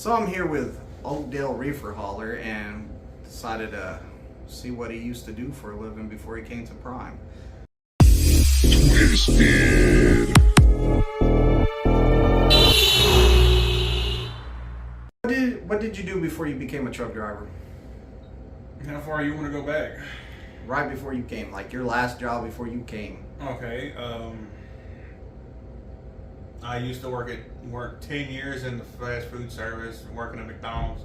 So I'm here with Oakdale Reefer hauler and decided to see what he used to do for a living before he came to Prime. Twisted. What did you do before you became a truck driver? How far you want to go back? Right before you came, like your last job before you came. Okay. I used to work 10 years in the fast food service, working at McDonald's.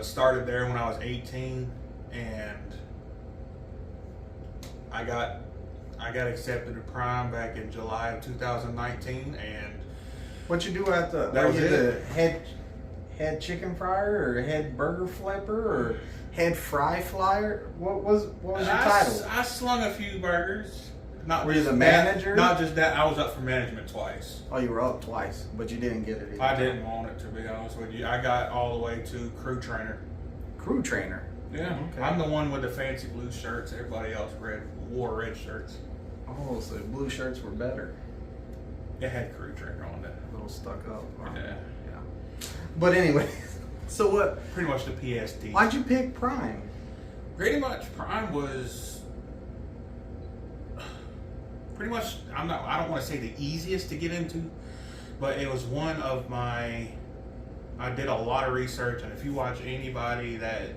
Started there when I was 18, and I got accepted to Prime back in July of 2019. And What you do at the? That was the head chicken fryer or head burger flipper or head fry flyer? What was your title? I slung a few burgers. Were you the manager? Not just that. I was up for management twice. Oh, you were up twice, but you didn't get it either. I didn't want it, to be honest with you. I got all the way to crew trainer. Crew trainer. Yeah, Okay. I'm the one with the fancy blue shirts. Everybody else wore red shirts. Oh, so blue shirts were better. It had crew trainer on it. A little stuck up. Yeah. But anyway, so what? Pretty much the PSD. Why'd you pick Prime? Pretty much Prime was pretty much, I don't want to say the easiest to get into, but it was one of my, I did a lot of research, and if you watch anybody that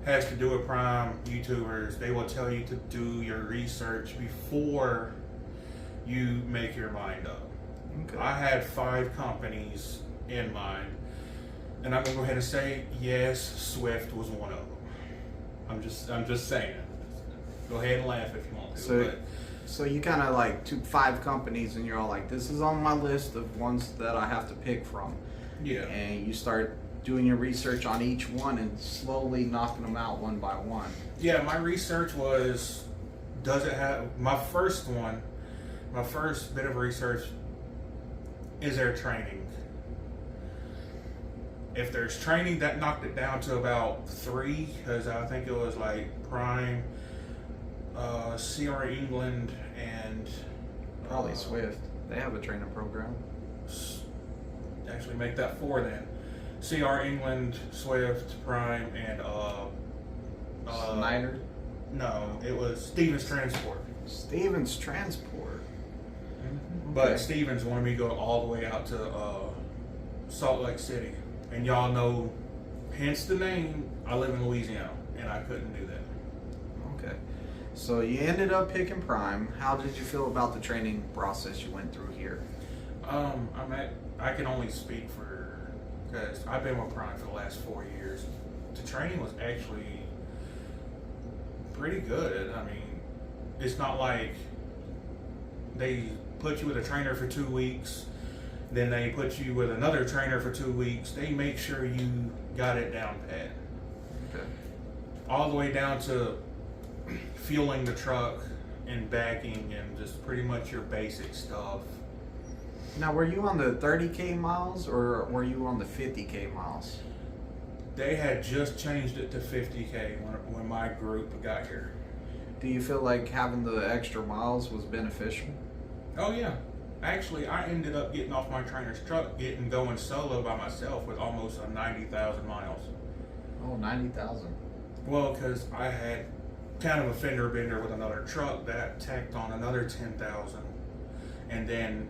has to do with Prime, YouTubers, they will tell you to do your research before you make your mind up. Okay. I had 5 companies in mind, and I'm gonna go ahead and say yes, Swift was one of them. I'm just saying. Go ahead and laugh if you want to. So you kind of like took 5 companies and you're all like, this is on my list of ones that I have to pick from. Yeah. And you start doing your research on each one and slowly knocking them out one by one. Yeah, my research was, does it have, my first bit of research, is there training? If there's training, that knocked it down to about 3, because I think it was like Prime, CR England, and Probably Swift. They have a training program. actually make that 4 then. CR England, Swift, Prime, and Snyder? no, it was Stevens Transport. Stevens Transport. But Okay. Stevens wanted me to go all the way out to Salt Lake City. And y'all know, hence the name, I live in Louisiana, and I couldn't do that. Okay. So you ended up picking Prime. How did you feel about the training process you went through here? I can only speak for, because I've been with Prime for the last 4 years. The training was actually pretty good. I mean, it's not like they put you with a trainer for 2 weeks, then they put you with another trainer for 2 weeks. They make sure you got it down pat. Okay. All the way down to fueling the truck and backing and just pretty much your basic stuff. Now, were you on the 30K miles or were you on the 50K miles? They had just changed it to 50K when my group got here. Do you feel like having the extra miles was beneficial? Oh yeah. Actually, I ended up getting off my trainer's truck, going solo by myself with almost 90,000 miles. Oh, 90,000. Well, because I had kind of a fender bender with another truck that tacked on another 10,000. And then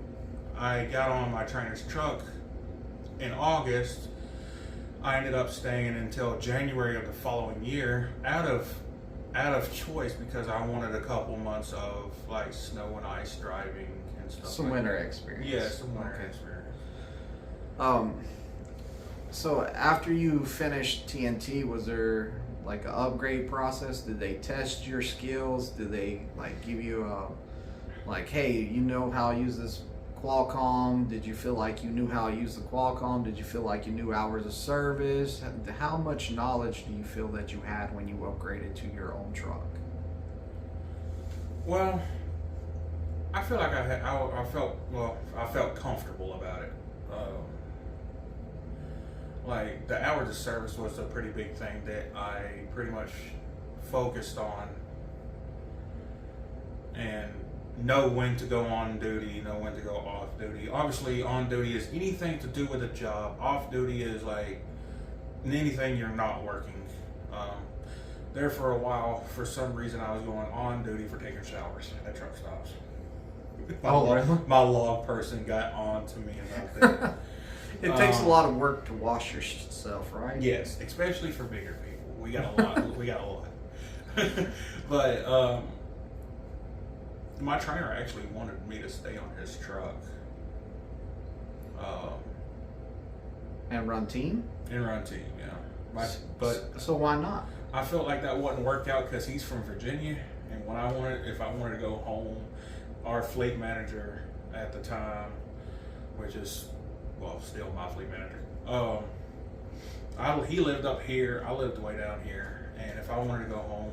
I got on my trainer's truck in August. I ended up staying until January of the following year out of choice, because I wanted a couple months of like snow and ice driving and stuff. Some like winter that. experience. Yeah, some winter Okay. experience. So after you finished TNT, was there like an upgrade process? Did they test your skills? Did they like give you a, like, hey, you know how to use this Qualcomm? Did you feel like you knew how to use the Qualcomm? Did you feel like you knew hours of service? How much knowledge do you feel that you had when you upgraded to your own truck? Well, I feel like I felt comfortable about it. Like the hours of service was a pretty big thing that I pretty much focused on, and know when to go on duty, know when to go off duty. Obviously, on duty is anything to do with a job. Off duty is like anything you're not working. There for a while, for some reason, I was going on duty for taking showers at truck stops. My log person got on to me about that. It takes a lot of work to wash yourself, right? Yes, especially for bigger people. We got a lot. We got a lot. But my trainer actually wanted me to stay on his truck. And run team? And run team, yeah. So why not? I felt like that wouldn't work out because he's from Virginia, and if I wanted to go home, our fleet manager at the time, which is still my fleet manager, he lived up here. I lived way down here, and if I wanted to go home,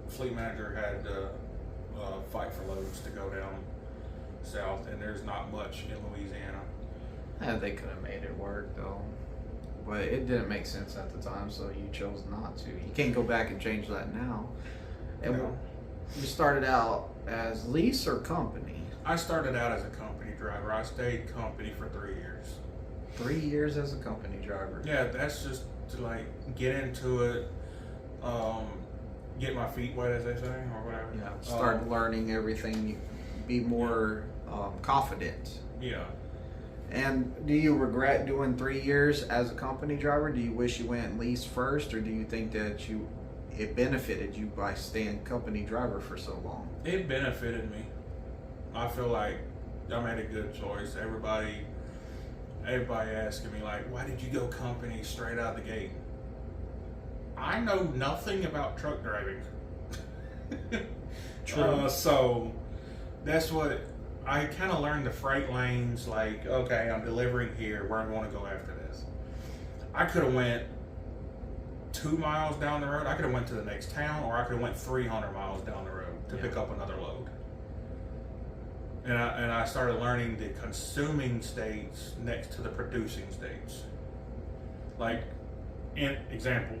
fleet manager had to fight for loads to go down south, and there's not much in Louisiana. Yeah, they could have made it work though, but it didn't make sense at the time, so you chose not to. You can't go back and change that now. And No. you started out as lease or company? I started out as a company driver. I stayed company for 3 years. 3 years as a company driver. Yeah, that's just to like get into it, get my feet wet, as they say, or whatever. Yeah, start learning everything, be more confident. Yeah. And do you regret doing 3 years as a company driver? Do you wish you went lease first, or do you think that it benefited you by staying company driver for so long? It benefited me. I feel like I made a good choice. Everybody asking me like, why did you go company straight out of the gate? I know nothing about truck driving. True. So that's what I kind of learned, the freight lanes. Like, okay, I'm delivering here. Where I'm going to go after this. I could have went 2 miles down the road. I could have went to the next town, or I could have went 300 miles down the road to pick up another load. And I started learning the consuming states next to the producing states. Like, in example,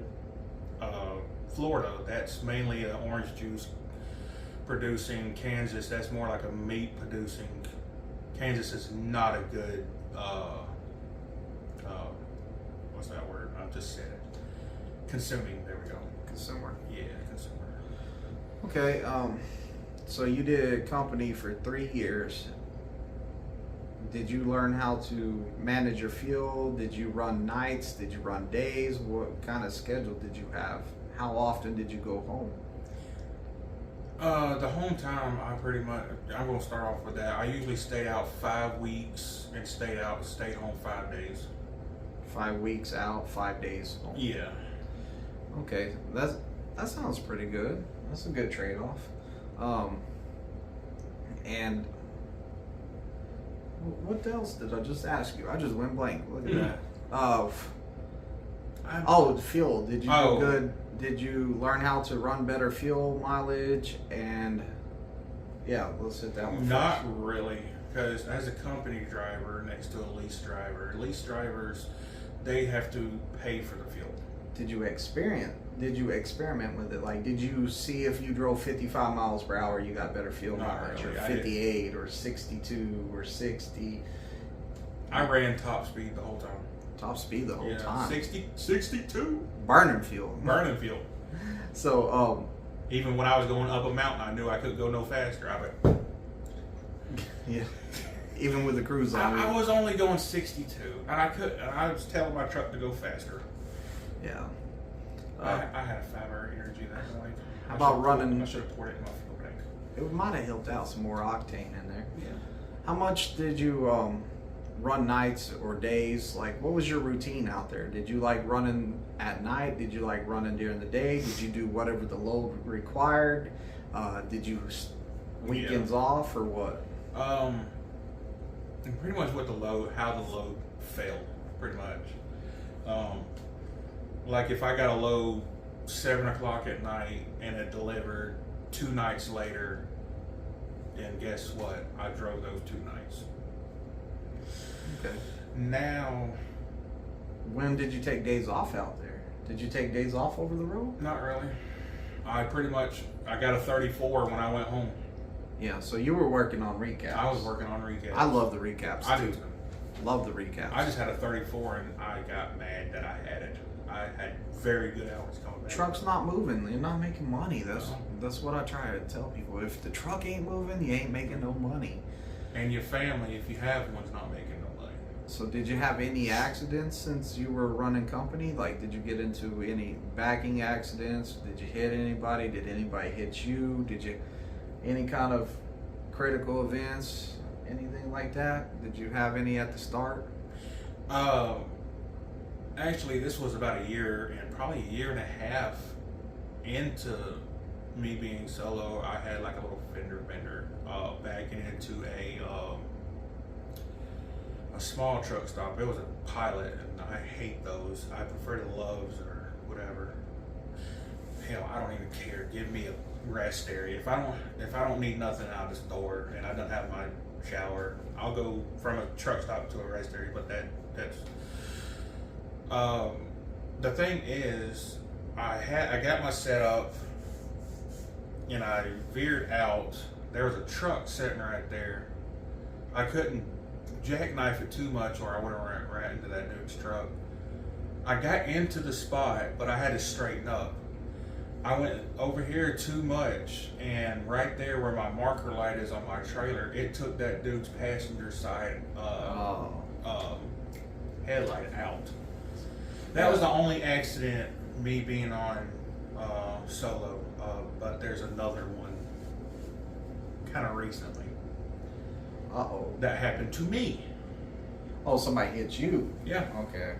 Florida, that's mainly an orange juice producing. Kansas, that's more like a meat producing. Kansas is not a good, what's that word? I just said it. Consuming, there we go. Consumer. Yeah, consumer. Okay, so you did company for 3 years. Did you learn how to manage your fuel? Did you run nights? Did you run days? What kind of schedule did you have? How often did you go home? The home time, I'm going to start off with that. I usually stayed out 5 weeks and stayed home 5 days. 5 weeks out, 5 days home. Yeah. Okay, that sounds pretty good. That's a good trade-off. And what else did I just ask you? I just went blank. Look at that. The fuel. Did you do good? Did you learn how to run better fuel mileage? And yeah, let's hit that one. Not really, because as a company driver next to a lease drivers, they have to pay for the fuel. Did you experiment with it? Like, did you see if you drove 55 miles per hour, you got better fuel mileage, really. or 58, or 62, or 60? I ran top speed the whole time. Top speed the whole time. 62. Burning fuel. Burning fuel. So, even when I was going up a mountain, I knew I couldn't go no faster. Yeah. Even with the cruise on. I was only going 62, and I was telling my truck to go faster. Yeah. I had a 5-hour energy that morning. How about running? I should have poured it in my fuel tank. It might have helped out some more octane in there. Yeah. How much did you run nights or days? Like, what was your routine out there? Did you like running at night? Did you like running during the day? Did you do whatever the load required? Did you weekends off or what? And pretty much how the load fell, pretty much. Like if I got a load 7 o'clock at night and it delivered 2 nights later, then guess what? I drove those 2 nights. Okay. Now, when did you take days off out there? Did you take days off over the road? not really. I got a 34 when I went home. Yeah, so you were working on recaps. I was working on recaps. I love the recaps. I do too. too. Love the recaps. I just had a 34 and I got mad that I had it. I had very good hours coming back. Truck's not moving. You're not making money. That's what I try to tell people. If the truck ain't moving, you ain't making no money. And your family, if you have one's not making no money. So did you have any accidents since you were running company? Like, did you get into any backing accidents? Did you hit anybody? Did anybody hit you? Did you any kind of critical events? Anything like that? Did you have any at the start? Actually, this was about a year and probably a year and a half into me being solo. I had like a little fender bender backing into a small truck stop. It was a Pilot, and I hate those. I prefer the Loves or whatever. Hell, I don't even care. Give me a rest area. If I don't need nothing out of this door and I don't have my shower, I'll go from a truck stop to a rest area. But that's the thing is, I got my setup and I veered out. There was a truck sitting right there. I couldn't jackknife it too much or I would have ran right into that dude's truck. I got into the spot, but I had to straighten up. I went over here too much, and right there where my marker light is on my trailer, it took that dude's passenger side headlight out. That was the only accident, me being on solo, but there's another one kind of recently. That happened to me. Oh, somebody hit you? Yeah. Okay.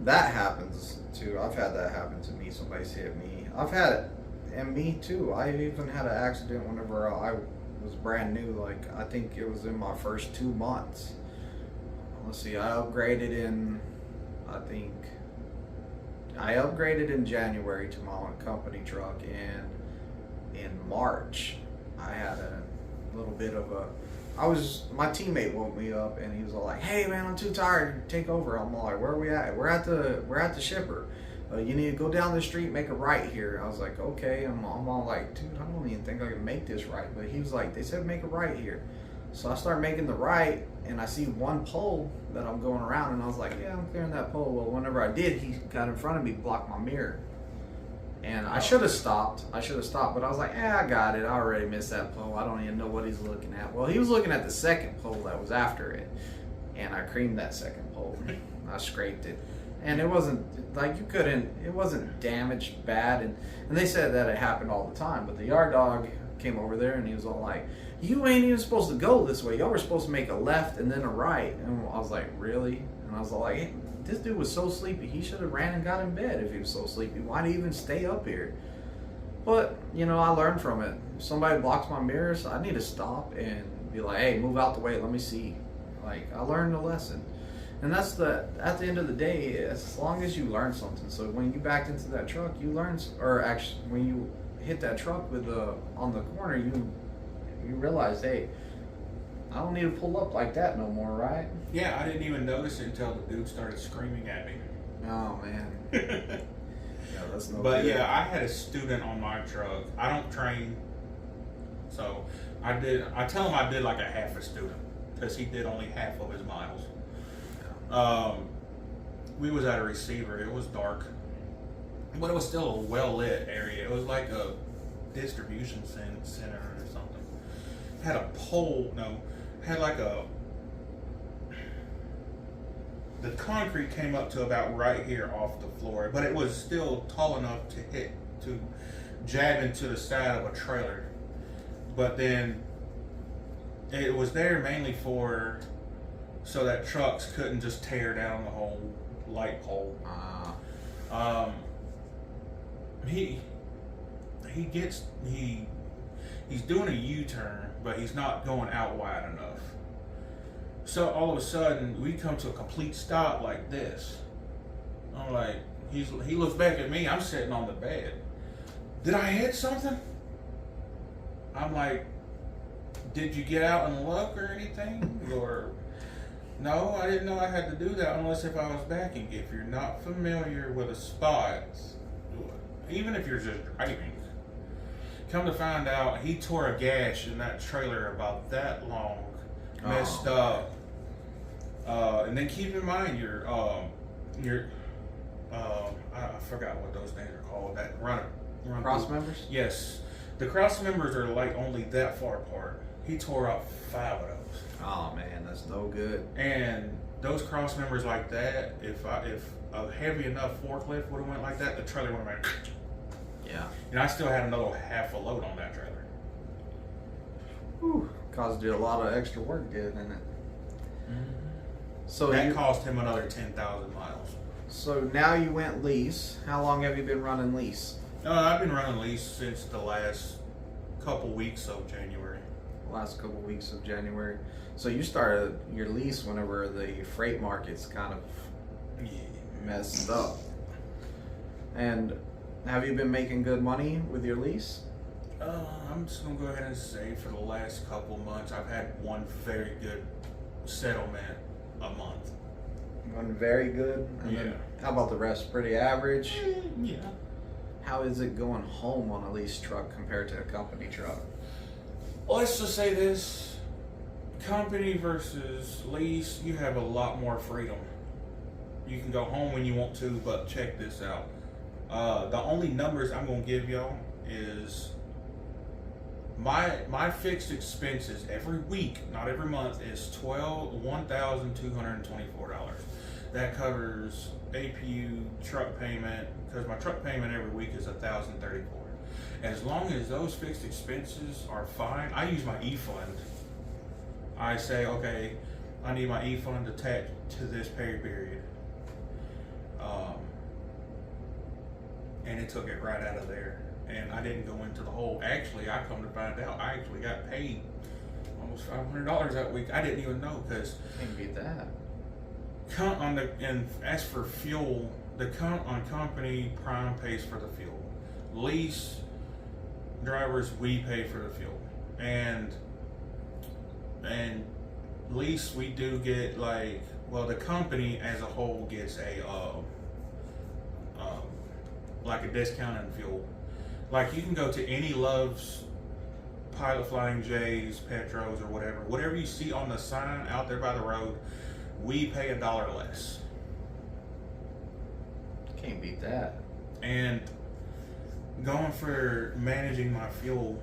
That happens too. I've had that happen to me. Somebody's hit me. I've had it, and me too. I even had an accident whenever I was brand new. Like, I think it was in my first 2 months. Let's see, I upgraded in January to my own company truck, and in March I had a little bit of my teammate woke me up and he was all like, "Hey man, I'm too tired, take over." I'm all like, "Where are we at?" We're at the shipper. You need to go down the street, make a right here. I was like, "Okay." I'm all like, "Dude, I don't even think I can make this right." But he was like, "They said make a right here." So I start making the right, and I see one pole that I'm going around, and I was like, "Yeah, I'm clearing that pole." Well, whenever I did, he got in front of me, blocked my mirror. And I should have stopped. But I was like, I got it. I already missed that pole. I don't even know what he's looking at. Well, he was looking at the second pole that was after it. And I creamed that second pole. I scraped it. And it wasn't, like, it wasn't damaged bad. And they said that it happened all the time. But the yard dog came over there and he was all like, "You ain't even supposed to go this way. Y'all were supposed to make a left and then a right." And I was like, "Really?" And I was all like, "Hey, this dude was so sleepy. He should have ran and got in bed if he was so sleepy. Why'd he even stay up here?" But, I learned from it. If somebody blocks my mirrors, I need to stop and be like, "Hey, move out the way. Let me see." Like, I learned a lesson. And that's at the end of the day, as long as you learn something. So when you backed into that truck, you learned, or actually when you hit that truck on the corner, you realize, hey, I don't need to pull up like that no more, right? Yeah, I didn't even notice it until the dude started screaming at me. Oh, man. Yeah, that's no But good. yeah, I had a student on my truck. I don't train, so I tell him I did like a half a student, because he did only half of his miles. We was at a receiver. It was dark, but it was still a well-lit area. It was like a distribution center or something. Had a pole, the concrete came up to about right here off the floor, but it was still tall enough to jab into the side of a trailer. But then it was there mainly so that trucks couldn't just tear down the whole light pole. He's doing a U-turn, but he's not going out wide enough. So all of a sudden, we come to a complete stop like this. I'm like, he looks back at me. I'm sitting on the bed. Did I hit something? I'm like, did you get out and look or anything? Or no, I didn't know I had to do that unless if I was backing. If you're not familiar with a spot, even if you're just driving, come to find out, he tore a gash in that trailer about that long, messed up. And then keep in mind I forgot what those things are called. That run Cross members? Yes, the cross members are like only that far apart. He tore out 5 of those. Oh man, that's no good. And those cross members like that, if a heavy enough forklift would have went like that, the trailer would have went. Yeah. And I still had another half a load on that trailer. Whew. Caused you a lot of extra work, didn't it? Mm-hmm. So that cost him another 10,000 miles. So now you went lease. How long have you been running lease? I've been running Lease since the last couple weeks of January. Last couple weeks of January. So you started your lease whenever the freight market's kind of messed up. And have you been making good money with your lease? I'm just gonna go ahead and say for the last couple months, I've had one very good settlement a month. One very good. And Yeah. then how about the rest? Pretty average. Yeah. How is it going home on a lease truck compared to a company truck? Let's just say this: company versus lease, you have a lot more freedom. You can go home when you want to, but check this out. The only numbers I'm gonna give y'all is my fixed expenses every week, not every month, is $1,224. That covers APU, truck payment, because my truck payment every week is $1,034. As long as those fixed expenses are fine, I use my e-fund. I say, okay, I need my e-fund attached to this pay period. And it took it right out of there. And I didn't go into the hole. Actually, I come to find out, I actually got paid almost $500 that week. I didn't even know, because Can't beat that. and as for fuel, the company prime pays for the fuel. Lease drivers, we pay for the fuel. And lease, we do get the company as a whole gets a like a discount in fuel. Like you can go to any Love's, Pilot Flying J's, Petros, or whatever you see on the sign out there by the road, we pay $1 less. Can't beat that. And going for managing my fuel,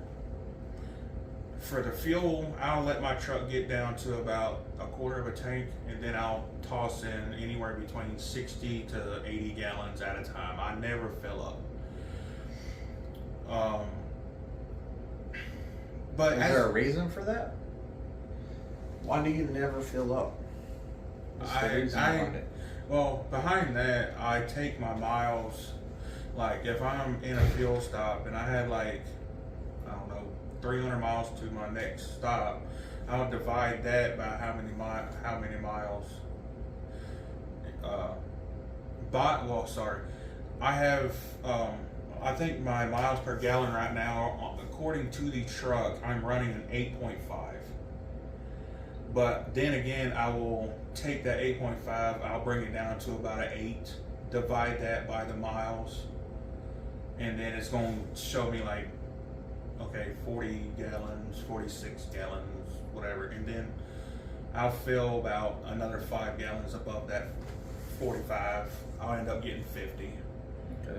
for the fuel, I'll let my truck get down to about a quarter of a tank, and then I'll toss in anywhere between 60 to 80 gallons at a time. I never fill up. But is there a reason for that? Why do you never fill up? What's the reason behind it? Well, behind that, I take my miles. Like if I'm in a fuel stop and I had 300 miles to my next stop, I'll divide that by how many miles. I have. I think my miles per gallon right now, according to the truck, I'm running an 8.5. But then again, I will take that 8.5, I'll bring it down to about an 8, divide that by the miles, and then it's going to show me 40 gallons, 46 gallons, whatever. And then I'll fill about another 5 gallons above that 45. I'll end up getting 50. Okay.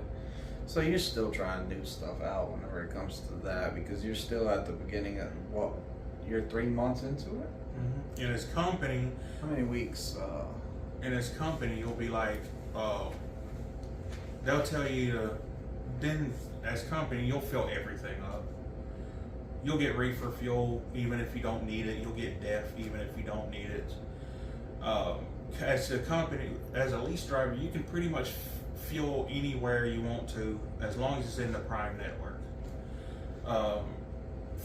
So you're still trying new stuff out whenever it comes to that, because you're still at the beginning of you're 3 months into it? Mm-hmm. In his company. How many weeks? In his company, you'll be they'll tell you then as company, you'll fill everything up. You'll get reefer fuel even if you don't need it. You'll get DEF even if you don't need it. As a company, as a lease driver, you can pretty much fuel anywhere you want to, as long as it's in the Prime network.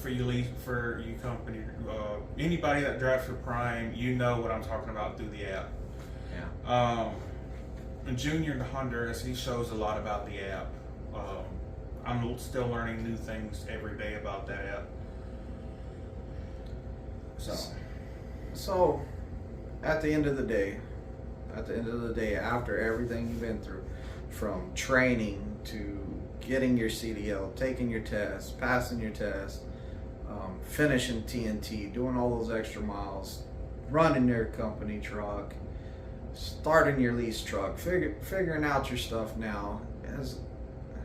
For you company, anybody that drives for Prime, you know what I'm talking about through the app. Yeah. And Junior in Honduras, he shows a lot about the app. I'm still learning new things every day about that app. So, at the end of the day, after everything you've been through, from training to getting your CDL, taking your test, passing your test, finishing TNT, doing all those extra miles, running your company truck, starting your lease truck, figuring out your stuff now.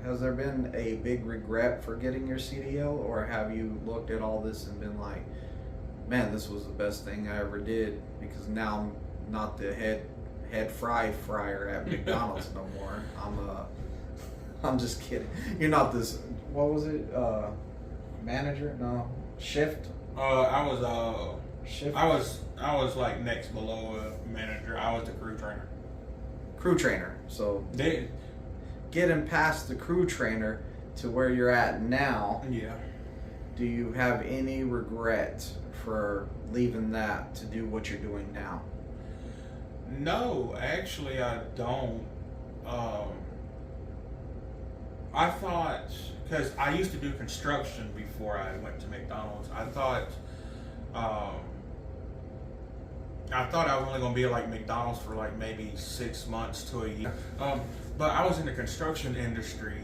Has there been a big regret for getting your CDL, or have you looked at all this and been like, man, this was the best thing I ever did, because now I'm not the head fryer at McDonald's no more. I'm just kidding. You're not this, what was it? Manager? No. Shift? Shift. I was like next below a manager. I was the crew trainer. Crew trainer. So getting past the crew trainer to where you're at now. Yeah. Do you have any regret for leaving that to do what you're doing now? No, actually I don't. I thought, because I used to do construction before I went to McDonald's, I thought I was only going to be at like McDonald's for like maybe 6 months to a year. But I was in the construction industry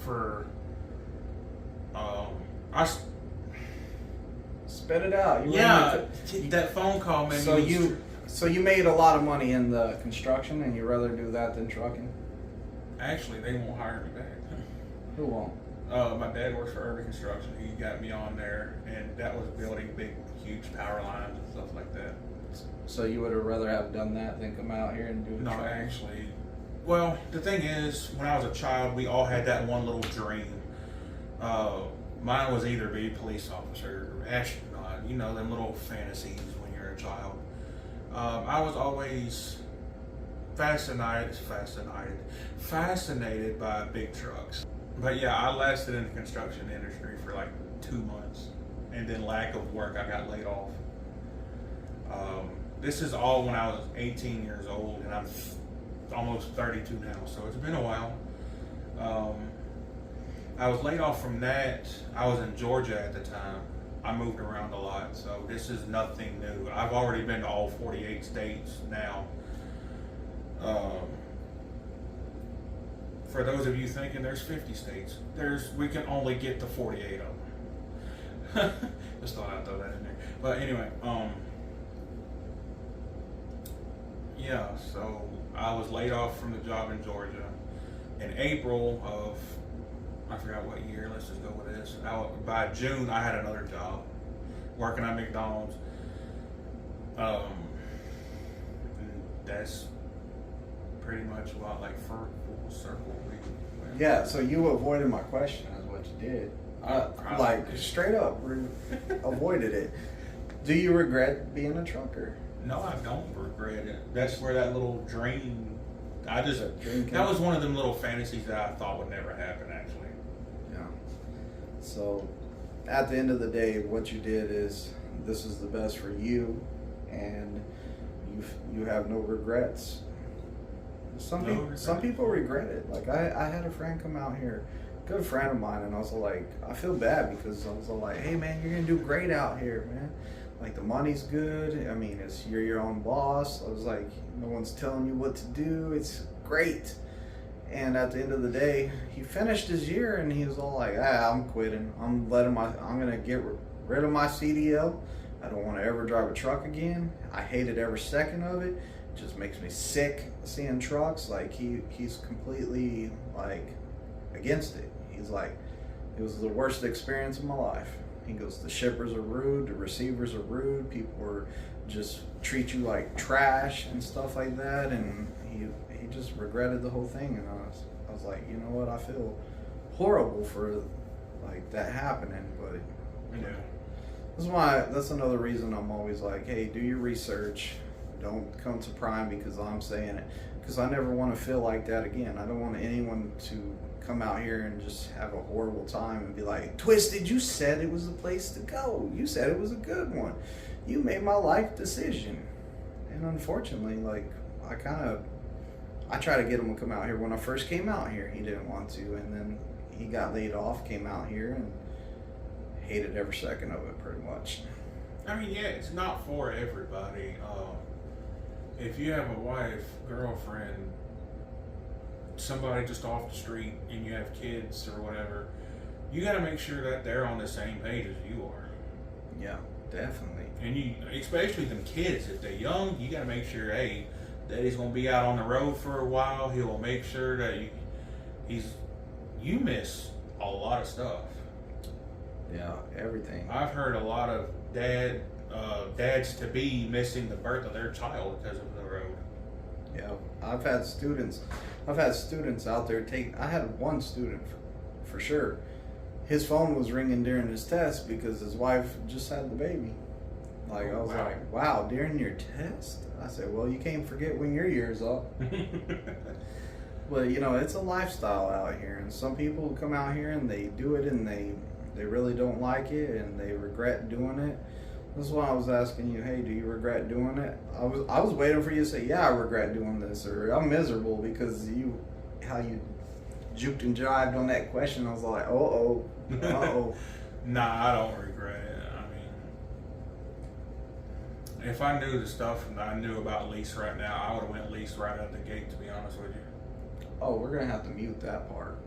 for, spit it out. That phone call made me. So you made a lot of money in the construction, and you rather do that than trucking? Actually, they won't hire me back. Who won't? My dad works for Urban Construction. He got me on there, and that was building big, huge power lines and stuff like that. So you would have rather have done that than come out here and do No, trucking? actually. Well, the thing is, when I was a child, we all had that one little dream. Mine was either be a police officer or astronaut. You know, them little fantasies when you're a child. I was always fascinated by big trucks. But yeah, I lasted in the construction industry for like 2 months, and then lack of work, I got laid off. This is all when I was 18 years old, and I'm almost 32 now, so it's been a while. I was laid off from that. I was in Georgia at the time. I moved around a lot, so this is nothing new. I've already been to all 48 states now. For those of you thinking there's 50 states, we can only get to 48 of them. Just thought I'd throw that in there. But anyway, yeah, so I was laid off from the job in Georgia in April of, I forgot what year, let's just go with this. By June, I had another job working at McDonald's. And that's pretty much what, like, for full circle. Yeah, so you avoided my question, is what you did. Like, straight up, avoided it. Do you regret being a trucker? No, I don't regret it. That's where that little dream, that was one of them little fantasies that I thought would never happen, actually. Yeah. So, at the end of the day, what you did is, this is the best for you, and you have no regrets. Some people regret it. Like, I had a friend come out here, good friend of mine, and I was like, I feel bad because I was like, hey man, you're gonna do great out here, man. Like, the money's good. I mean, you're your own boss. I was like, no one's telling you what to do. It's great. And at the end of the day, he finished his year and he was all like, I'm quitting. I'm gonna get rid of my CDL. I don't want to ever drive a truck again. I hated every second of it. It just makes me sick seeing trucks. Like, he's completely like against it. He's like, it was the worst experience of my life. He goes, the shippers are rude, the receivers are rude, people just treat you like trash and stuff like that, and he just regretted the whole thing. And I was like, you know what, I feel horrible for like that happening, but yeah. That's another reason I'm always like, hey, do your research. Don't come to Prime because I'm saying it, because I never want to feel like that again. I don't want anyone to come out here and just have a horrible time and be like, Twisted, you said it was the place to go. You said it was a good one. You made my life decision. And unfortunately, like, I tried to get him to come out here. When I first came out here, he didn't want to, and then he got laid off, came out here, and hated every second of it pretty much. I mean, yeah, it's not for everybody. If you have a wife, girlfriend, somebody just off the street and you have kids or whatever, you got to make sure that they're on the same page as you are. Yeah, definitely. And you, especially them kids, if they're young, you got to make sure, hey, Daddy's gonna be out on the road for a while. He will make sure that you miss a lot of stuff. Yeah, everything. I've heard a lot of dads to be missing the birth of their child because of the road. Yeah, I've had students out there I had one student for sure. His phone was ringing during his test because his wife just had the baby. Like, I was like, wow, during your test? I said, well, you can't forget when your year's up. But, you know, it's a lifestyle out here. And some people come out here and they do it and they really don't like it and they regret doing it. This is why I was asking you, hey, do you regret doing it? I was waiting for you to say, yeah, I regret doing this, or I'm miserable, because how you juked and jived on that question. I was like, uh-oh. Nah, I don't regret it. I mean, if I knew the stuff that I knew about Lease right now, I would have went Lease right out the gate, to be honest with you. Oh, we're going to have to mute that part.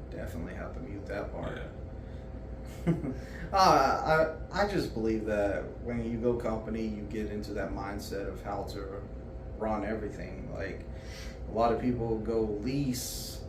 Definitely have to mute that part. Yeah. I just believe that when you go company, you get into that mindset of how to run everything. Like, a lot of people go Lease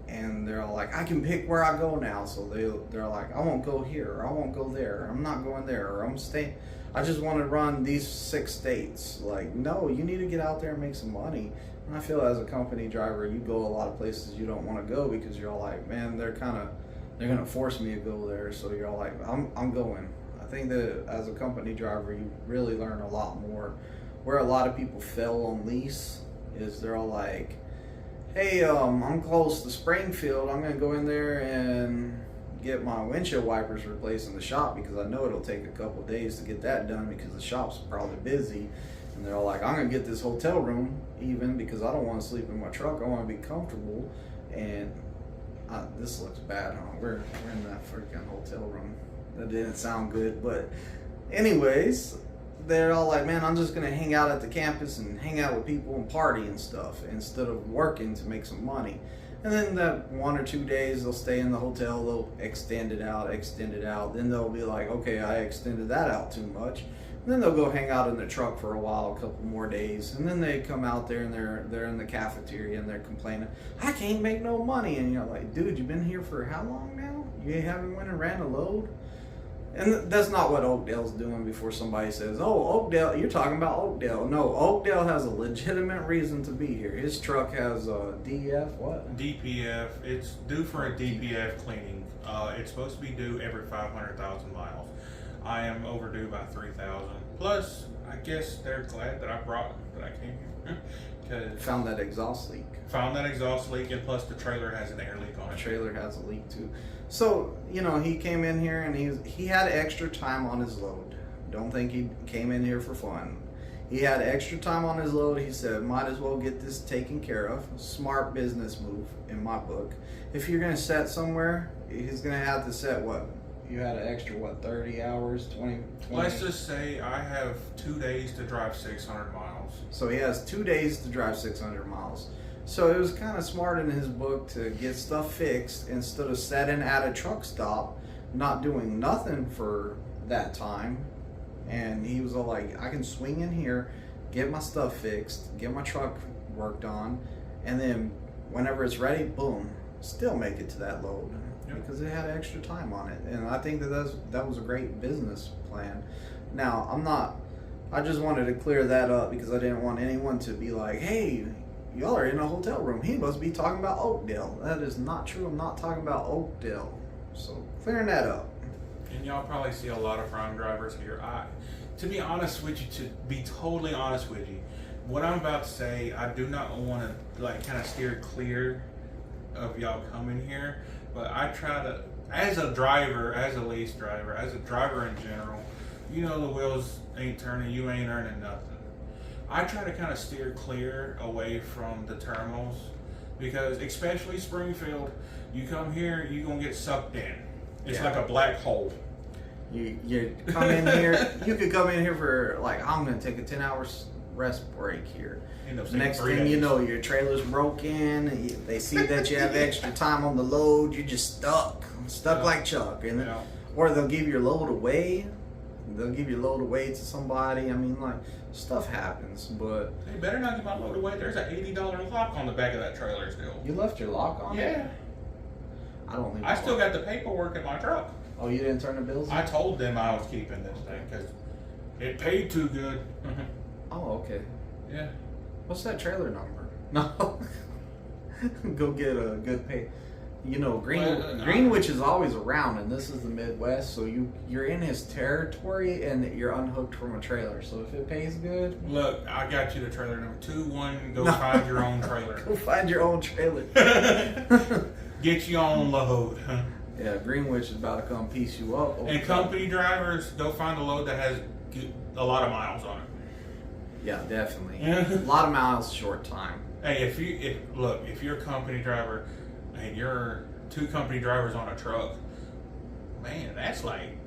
and they're all like, I can pick where I go now. So they're like, I won't go here, or I won't go there, I'm not going there, or I'm staying. I just want to run these 6 states. Like, no, you need to get out there and make some money. And I feel as a company driver, you go a lot of places you don't want to go because you're all like, man, they're going to force me to go there. So you're all like, I'm going. I think that as a company driver, you really learn a lot more. Where a lot of people fail on Lease is they're all like, hey, I'm close to Springfield. I'm going to go in there and get my windshield wipers replaced in the shop because I know it'll take a couple days to get that done because the shop's probably busy. And they're all like, I'm going to get this hotel room even because I don't want to sleep in my truck. I want to be comfortable. And this looks bad, huh? We're in that freaking hotel room. That didn't sound good, but anyways, they're all like, man, I'm just gonna hang out at the campus and hang out with people and party and stuff instead of working to make some money. And then that 1 or 2 days they'll stay in the hotel, they'll extend it out. Then they'll be like, okay, I extended that out too much. And then they'll go hang out in the truck for a while, a couple more days, and then they come out there and they're in the cafeteria and they're complaining, I can't make no money. And you're like, dude, you've been here for how long now? You haven't went and ran a load? And that's not what Oakdale's doing before somebody says, oh, Oakdale, you're talking about Oakdale. No, Oakdale has a legitimate reason to be here. His truck has a DEF, what? DPF. It's due for a DPF cleaning. It's supposed to be due every 500,000 miles. I am overdue by 3,000. Plus, I guess they're glad that I came here. Found that exhaust leak. And plus the trailer has an air leak on it. The trailer has a leak too. So, you know, he came in here and he had extra time on his load. Don't think he came in here for fun. He had extra time on his load. He said, might as well get this taken care of. Smart business move in my book. If you're going to set somewhere, he's going to have to set what? You had an extra, 30 hours, 20? Let's just say I have 2 days to drive 600 miles. So he has 2 days to drive 600 miles. So it was kind of smart in his book to get stuff fixed instead of sitting at a truck stop, not doing nothing for that time. And he was all like, I can swing in here, get my stuff fixed, get my truck worked on, and then whenever it's ready, boom, still make it to that load. Because it had extra time on it, and I think that was a great business plan. Now, I just wanted to clear that up because I didn't want anyone to be like, hey, y'all are in a hotel room, he must be talking about Oakdale. That is not true. I'm not talking about Oakdale. So clearing that up. And y'all probably see a lot of farm drivers here. To be honest with you, to be totally honest with you, what I'm about to say, I do not want to kind of steer clear of y'all coming here. But I try to, as a driver, as a Lease driver, as a driver in general, you know the wheels ain't turning, you ain't earning nothing. I try to kind of steer clear away from the terminals because, especially Springfield, you come here, you're going to get sucked in. It's like a black hole. You come in here, you could come in here for I'm going to take a 10-hour rest break here. Next thing you know, your trailer's broken. They see that you have extra time on the load. You're just stuck like Chuck. And or they'll give your load away. They'll give your load away to somebody. I mean, like, stuff happens, but... They better not give my load away. There's an $80 lock on the back of that trailer still. You left your lock on? Yeah. I don't leave I still got the paperwork in my truck. Oh, you didn't turn the bills in? I told them I was keeping this thing because it paid too good. Oh, okay. Yeah. What's that trailer number? No. Go get a good pay. You know, Greenwich is always around, and this is the Midwest, so you're in his territory, and you're unhooked from a trailer. So if it pays good, look, I got you the trailer number 21. Go find your own trailer. Go find your own trailer. Get your own load. Yeah, Greenwich is about to come piece you up. And company drivers, go find a load that has a lot of miles on it. Yeah, definitely. A lot of miles, short time. Hey, if you're a company driver and you're 2 company drivers on a truck, man, that's like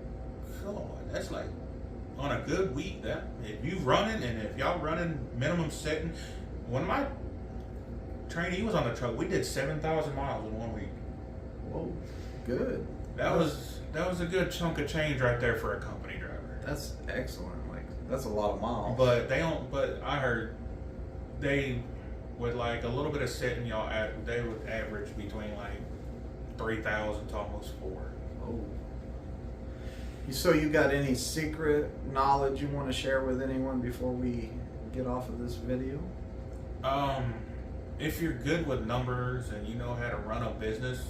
on a good week. That if you running and if y'all running minimum setting, when my trainee was on the truck, we did 7,000 miles in 1 week. Whoa, good. That was a good chunk of change right there for a company driver. That's excellent. That's a lot of miles. But I heard they, with like a little bit of setting, they would average between like 3,000 to almost 4. Oh. So you got any secret knowledge you want to share with anyone before we get off of this video? If you're good with numbers and you know how to run a business,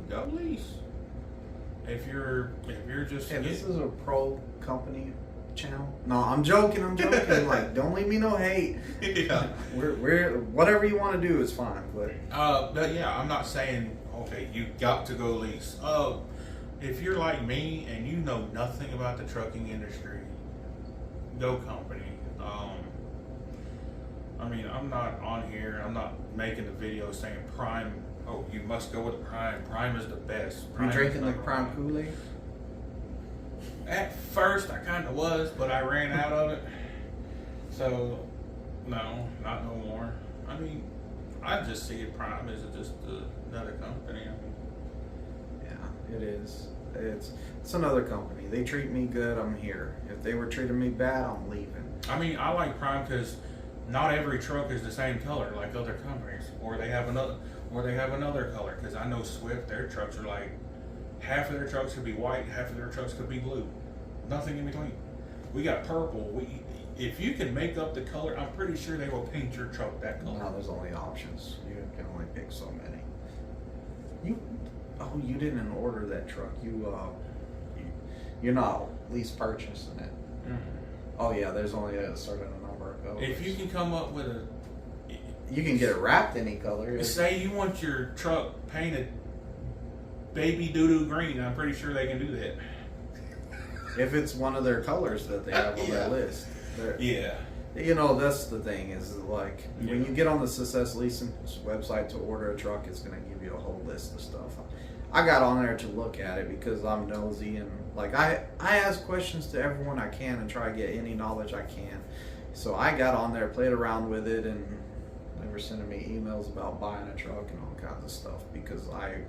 go Lease. If you're just this is a pro company channel. No, I'm joking. Like, don't leave me no hate. Yeah. We're whatever you want to do is fine. But yeah, I'm not saying okay, you got to go Lease. If you're like me and you know nothing about the trucking industry, go company. I mean, I'm not on here. I'm not making a video saying Prime. Oh, you must go with Prime. Prime is the best. You drinking the Prime Kool-Aid? At first, I kind of was, but I ran out of it. So, no, not no more. I mean, I just see it Prime as just another company. I mean, yeah, it is. It's another company. They treat me good, I'm here. If they were treating me bad, I'm leaving. I mean, I like Prime because not every truck is the same color like other companies, or they have another color. Because I know Swift, their trucks are like half of their trucks could be white, half of their trucks could be blue, nothing in between. We got purple. If you can make up the color, I'm pretty sure they will paint your truck that color. No, there's only options. You can only pick so many. You didn't order that truck. You're not lease purchasing it. Mm-hmm. Oh yeah, there's only a certain number of colors. If you can come up with you can get it wrapped any color. Say you want your truck painted baby doo-doo green, I'm pretty sure they can do that. If it's one of their colors that they have on their list. Yeah. You know, that's the thing is like when you get on the Success Leasing website to order a truck, it's going to give you a whole list of stuff. I got on there to look at it because I'm nosy and like I ask questions to everyone I can and try to get any knowledge I can. So I got on there, played around with it, and they were sending me emails about buying a truck and all kinds of stuff because I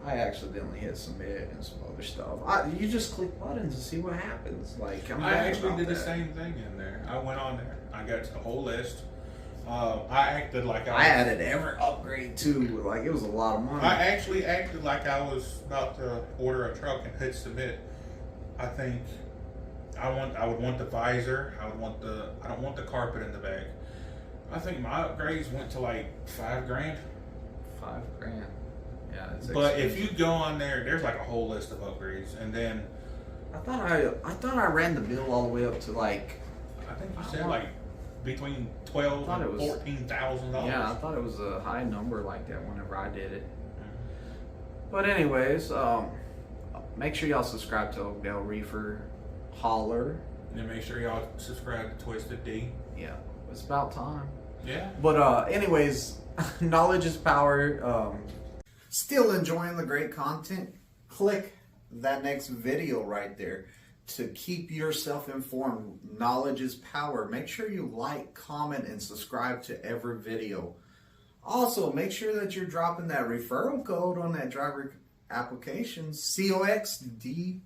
accidentally hit submit and some other stuff. You just click buttons to see what happens. Like I actually did the same thing in there. I went on there. I got to the whole list. I acted like I added every upgrade too. Like it was a lot of money. I actually acted like I was about to order a truck and hit submit. I think I would want the visor. I don't want the carpet in the back. I think my upgrades went to like $5,000. $5,000. Yeah, but if you go on there, there's like a whole list of upgrades, and then I thought I ran the bill all the way up to like I think you said like between $12,000 and $14,000. Yeah, I thought it was a high number like that whenever I did it. But anyways, make sure y'all subscribe to Oakdale Reefer Holler. And then make sure y'all subscribe to Twisted D. Yeah, it's about time. Yeah. But anyways, knowledge is power. Still enjoying the great content? Click that next video right there to keep yourself informed, knowledge is power. Make sure you like, comment, and subscribe to every video. Also, make sure that you're dropping that referral code on that driver application, COXDJO.